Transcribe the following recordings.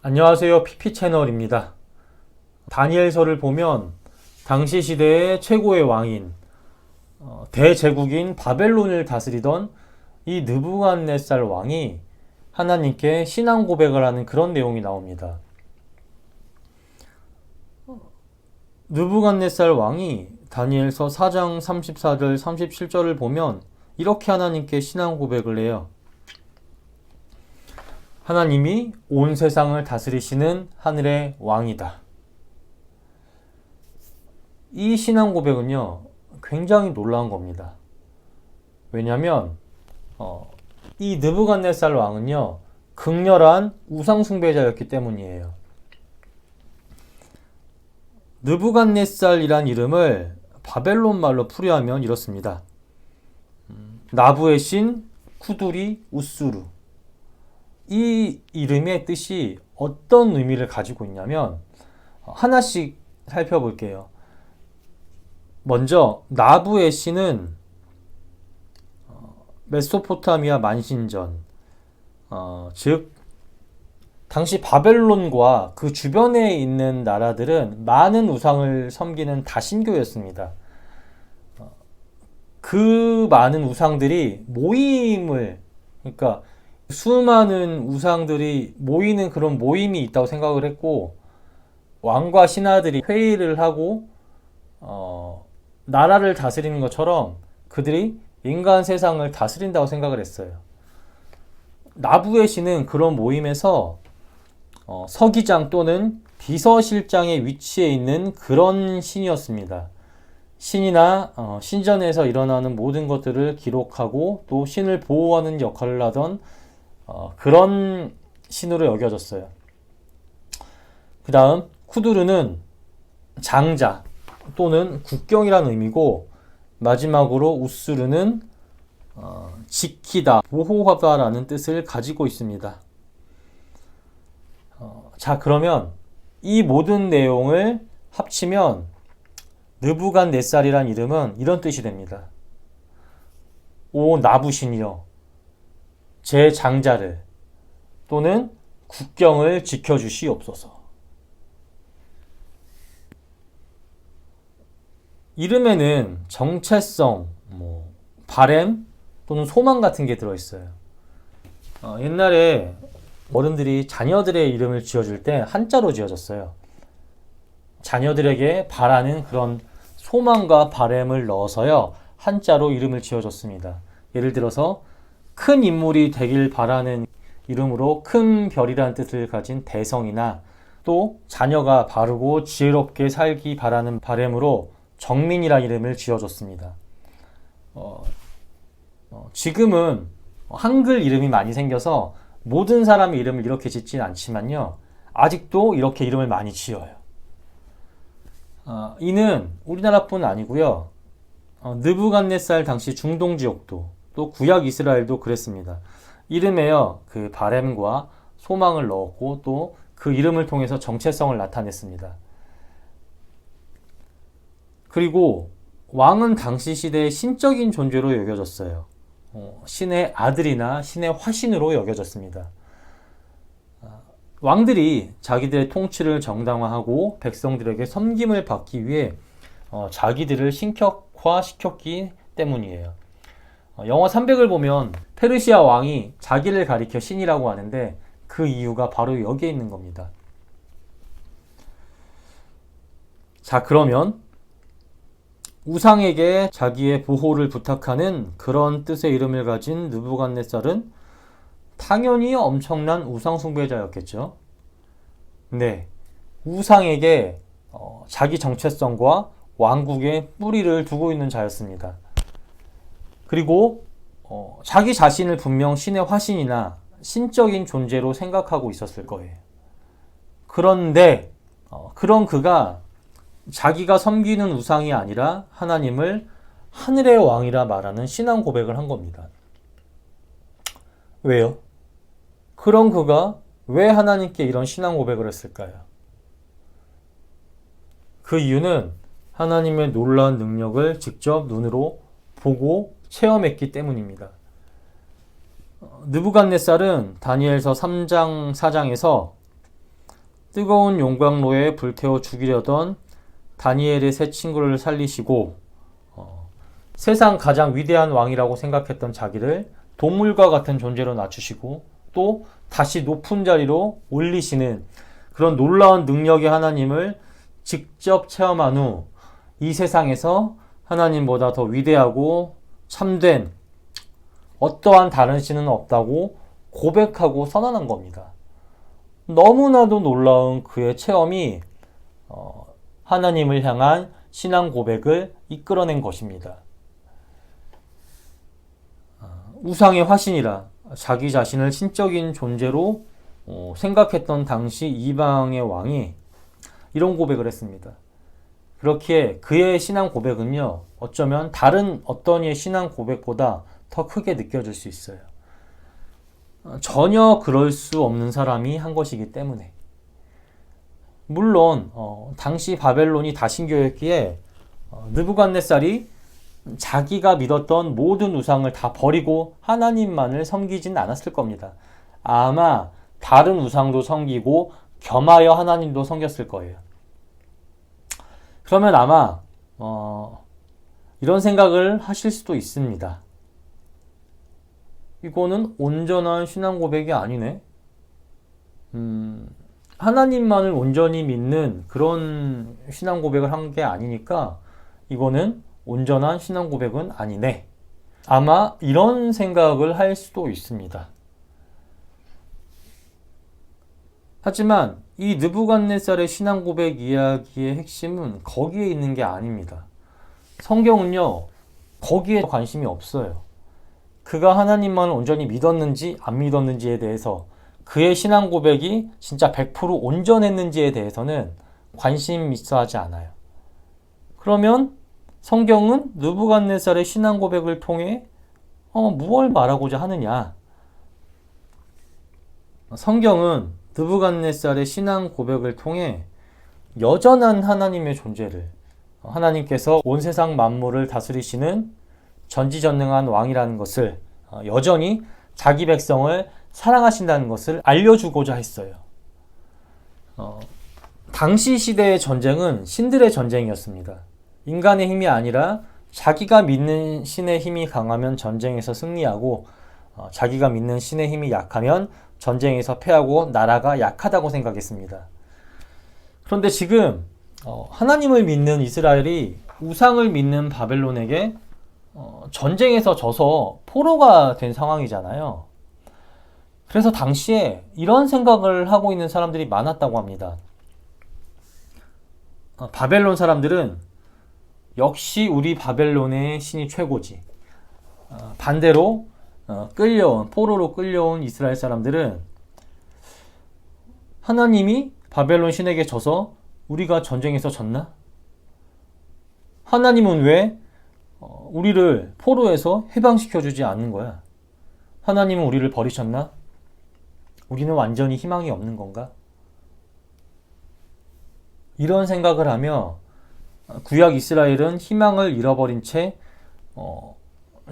안녕하세요. PP채널입니다. 다니엘서를 보면 당시 시대의 최고의 왕인 대제국인 바벨론을 다스리던 이 느부갓네살 왕이 하나님께 신앙 고백을 하는 그런 내용이 나옵니다. 느부갓네살 왕이 다니엘서 4장 34절 37절을 보면 이렇게 하나님께 신앙 고백을 해요. 하나님이 온 세상을 다스리시는 하늘의 왕이다. 이 신앙 고백은요, 굉장히 놀라운 겁니다. 왜냐하면 이 느부갓네살 왕은요, 극렬한 우상 숭배자였기 때문이에요. 느부갓네살이란 이름을 바벨론 말로 풀이하면 이렇습니다. 나부의 신 쿠두리 우수르. 이 이름의 뜻이 어떤 의미를 가지고 있냐면 하나씩 살펴볼게요. 먼저 나부의 신은 메소포타미아 만신전, 즉 당시 바벨론과 그 주변에 있는 나라들은 많은 우상을 섬기는 다신교였습니다. 그 많은 우상들이 그러니까 수많은 우상들이 모이는 그런 모임이 있다고 생각을 했고, 왕과 신하들이 회의를 하고 나라를 다스리는 것처럼 그들이 인간 세상을 다스린다고 생각을 했어요. 나부의 신은 그런 모임에서 서기장 또는 비서실장의 위치에 있는 그런 신이었습니다. 신이나 신전에서 일어나는 모든 것들을 기록하고 또 신을 보호하는 역할을 하던 그런 신으로 여겨졌어요. 그 다음 쿠두르는 장자 또는 국경이라는 의미고, 마지막으로 우스르는 지키다, 보호하다라는 뜻을 가지고 있습니다. 자, 그러면 이 모든 내용을 합치면 느부갓네살이란 이름은 이런 뜻이 됩니다. 오 나부신이여, 제 장자를 또는 국경을 지켜주시옵소서. 이름에는 정체성, 바램 또는 소망 같은 게 들어있어요. 옛날에 어른들이 자녀들의 이름을 지어줄 때 한자로 지어졌어요. 자녀들에게 바라는 그런 소망과 바램을 넣어서요, 한자로 이름을 지어줬습니다. 예를 들어서 큰 인물이 되길 바라는 이름으로 큰 별이라는 뜻을 가진 대성이나, 또 자녀가 바르고 지혜롭게 살기 바라는 바램으로 정민이라는 이름을 지어줬습니다. 지금은 한글 이름이 많이 생겨서 모든 사람의 이름을 이렇게 짓진 않지만요, 아직도 이렇게 이름을 많이 지어요. 이는 우리나라뿐 아니고요, 느부갓네살 당시 중동 지역도 또 구약 이스라엘도 그랬습니다. 이름에요, 그 바램과 소망을 넣었고 또 그 이름을 통해서 정체성을 나타냈습니다. 그리고 왕은 당시 시대의 신적인 존재로 여겨졌어요. 신의 아들이나 신의 화신으로 여겨졌습니다. 왕들이 자기들의 통치를 정당화하고 백성들에게 섬김을 받기 위해 자기들을 신격화시켰기 때문이에요. 영화 300을 보면 페르시아 왕이 자기를 가리켜 신이라고 하는데 그 이유가 바로 여기에 있는 겁니다. 자, 그러면 우상에게 자기의 보호를 부탁하는 그런 뜻의 이름을 가진 느부갓네살은 당연히 엄청난 우상 숭배자였겠죠. 네, 우상에게 자기 정체성과 왕국의 뿌리를 두고 있는 자였습니다. 그리고 자기 자신을 분명 신의 화신이나 신적인 존재로 생각하고 있었을 거예요. 그런데 그런 그가 자기가 섬기는 우상이 아니라 하나님을 하늘의 왕이라 말하는 신앙 고백을 한 겁니다. 왜요? 그런 그가 왜 하나님께 이런 신앙 고백을 했을까요? 그 이유는 하나님의 놀라운 능력을 직접 눈으로 보고 체험했기 때문입니다. 느부갓네살은 다니엘서 3장 4장에서 뜨거운 용광로에 불태워 죽이려던 다니엘의 세 친구를 살리시고 세상 가장 위대한 왕이라고 생각했던 자기를 동물과 같은 존재로 낮추시고 또 다시 높은 자리로 올리시는 그런 놀라운 능력의 하나님을 직접 체험한 후 이 세상에서 하나님보다 더 위대하고 참된 어떠한 다른 신은 없다고 고백하고 선언한 겁니다. 너무나도 놀라운 그의 체험이 하나님을 향한 신앙 고백을 이끌어낸 것입니다. 우상의 화신이라 자기 자신을 신적인 존재로 생각했던 당시 이방의 왕이 이런 고백을 했습니다. 그렇기에 그의 신앙 고백은요, 어쩌면 다른 어떤 이의 신앙 고백보다 더 크게 느껴질 수 있어요. 전혀 그럴 수 없는 사람이 한 것이기 때문에. 물론 당시 바벨론이 다신교였기에 느부갓네살이 자기가 믿었던 모든 우상을 다 버리고 하나님만을 섬기진 않았을 겁니다. 아마 다른 우상도 섬기고 겸하여 하나님도 섬겼을 거예요. 그러면 아마 이런 생각을 하실 수도 있습니다. 이거는 온전한 신앙 고백이 아니네. 하나님만을 온전히 믿는 그런 신앙 고백을 한 게 아니니까 이거는 온전한 신앙 고백은 아니네. 아마 이런 생각을 할 수도 있습니다. 하지만 이 느부갓네살의 신앙 고백 이야기의 핵심은 거기에 있는 게 아닙니다. 성경은요, 거기에 관심이 없어요. 그가 하나님만을 온전히 믿었는지 안 믿었는지에 대해서, 그의 신앙 고백이 진짜 100% 온전했는지에 대해서는 관심 있어 하지 않아요. 그러면 성경은 느부갓네살의 신앙 고백을 통해 무엇을 말하고자 하느냐? 성경은 느부갓네살의 신앙 고백을 통해 여전한 하나님의 존재를, 하나님께서 온 세상 만물을 다스리시는 전지전능한 왕이라는 것을, 여전히 자기 백성을 사랑하신다는 것을 알려주고자 했어요. 당시 시대의 전쟁은 신들의 전쟁이었습니다. 인간의 힘이 아니라 자기가 믿는 신의 힘이 강하면 전쟁에서 승리하고 자기가 믿는 신의 힘이 약하면 전쟁에서 패하고 나라가 약하다고 생각했습니다. 그런데 지금 하나님을 믿는 이스라엘이 우상을 믿는 바벨론에게 전쟁에서 져서 포로가 된 상황이잖아요. 그래서 당시에 이런 생각을 하고 있는 사람들이 많았다고 합니다. 바벨론 사람들은 역시 우리 바벨론의 신이 최고지. 반대로 포로로 끌려온 이스라엘 사람들은 하나님이 바벨론 신에게 져서 우리가 전쟁에서 졌나? 하나님은 왜 우리를 포로에서 해방시켜주지 않는 거야? 하나님은 우리를 버리셨나? 우리는 완전히 희망이 없는 건가? 이런 생각을 하며 구약 이스라엘은 희망을 잃어버린 채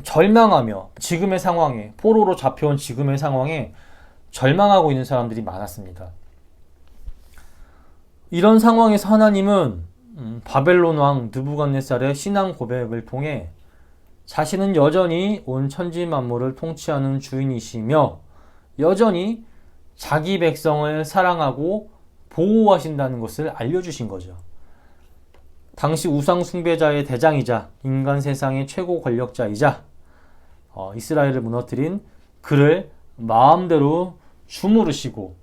절망하며 지금의 상황에, 포로로 잡혀온 지금의 상황에 절망하고 있는 사람들이 많았습니다. 이런 상황에서 하나님은 바벨론 왕 느부갓네살의 신앙 고백을 통해 자신은 여전히 온 천지 만물을 통치하는 주인이시며 여전히 자기 백성을 사랑하고 보호하신다는 것을 알려주신 거죠. 당시 우상 숭배자의 대장이자 인간 세상의 최고 권력자이자 이스라엘을 무너뜨린 그를 마음대로 주무르시고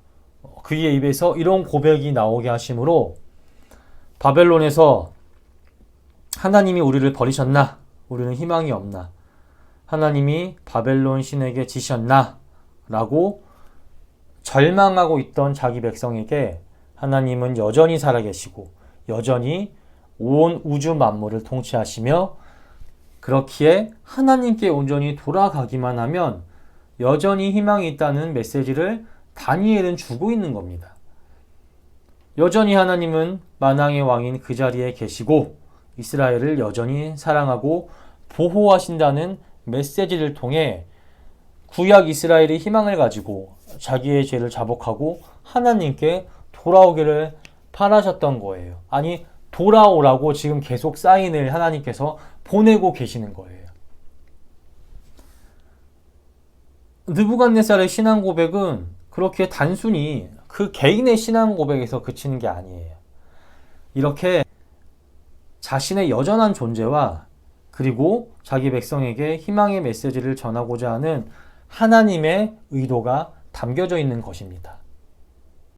그의 입에서 이런 고백이 나오게 하심으로 바벨론에서 하나님이 우리를 버리셨나? 우리는 희망이 없나? 하나님이 바벨론 신에게 지셨나? 라고 절망하고 있던 자기 백성에게 하나님은 여전히 살아계시고 여전히 온 우주 만물을 통치하시며 그렇기에 하나님께 온전히 돌아가기만 하면 여전히 희망이 있다는 메시지를 다니엘은 주고 있는 겁니다. 여전히 하나님은 만왕의 왕인 그 자리에 계시고 이스라엘을 여전히 사랑하고 보호하신다는 메시지를 통해 구약 이스라엘이 희망을 가지고 자기의 죄를 자복하고 하나님께 돌아오기를 바라셨던 거예요. 아니, 돌아오라고 지금 계속 사인을 하나님께서 보내고 계시는 거예요. 느부갓네살의 신앙 고백은 그렇게 단순히 그 개인의 신앙 고백에서 그치는 게 아니에요. 이렇게 자신의 여전한 존재와 그리고 자기 백성에게 희망의 메시지를 전하고자 하는 하나님의 의도가 담겨져 있는 것입니다.